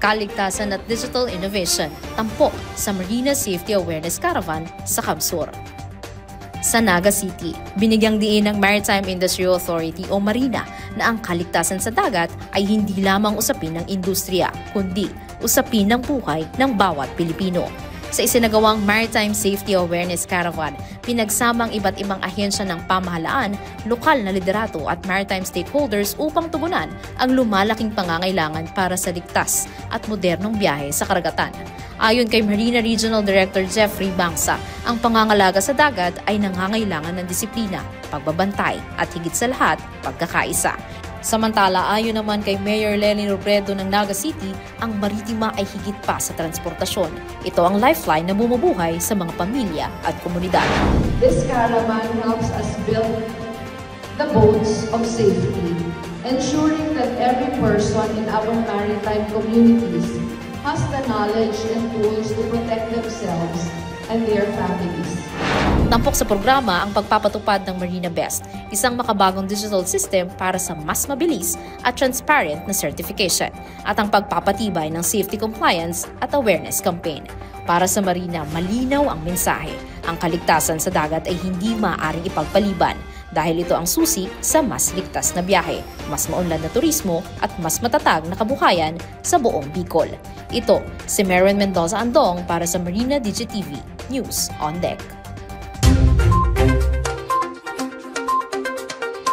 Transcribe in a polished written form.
kaligtasan at digital innovation, tampok sa Marina Safety Awareness Caravan sa Camsur. Sa Naga City, binigyang diin ng Maritime Industry Authority o Marina na ang kaligtasan sa dagat ay hindi lamang usapin ng industriya, kundi usapin ng buhay ng bawat Pilipino. Sa isinagawang Maritime Safety Awareness Caravan, pinagsamang iba't ibang ahensya ng pamahalaan, lokal na liderato at maritime stakeholders upang tugunan ang lumalaking pangangailangan para sa ligtas at modernong biyahe sa karagatan. Ayon kay Marina Regional Director Jeffrey Bangsa, ang pangangalaga sa dagat ay nangangailangan ng disiplina, pagbabantay at higit sa lahat, pagkakaisa. Samantala, ayon naman kay Mayor Lenny Robredo ng Naga City, ang maritima ay higit pa sa transportasyon. Ito ang lifeline na bumubuhay sa mga pamilya at komunidad. This caravan helps us build the boats of safety, ensuring that every person in our maritime communities has the knowledge and tools to protect themselves and their families. Tampok sa programa ang pagpapatupad ng Marina Best, isang makabagong digital system para sa mas mabilis at transparent na certification at ang pagpapatibay ng safety compliance at awareness campaign. Para sa Marina, malinaw ang mensahe. Ang kaligtasan sa dagat ay hindi maaaring ipagpaliban dahil ito ang susi sa mas ligtas na biyahe, mas maunlad na turismo at mas matatag na kabuhayan sa buong Bicol. Ito si Merwin Mendoza Andong para sa Marina DigiTV News on Deck.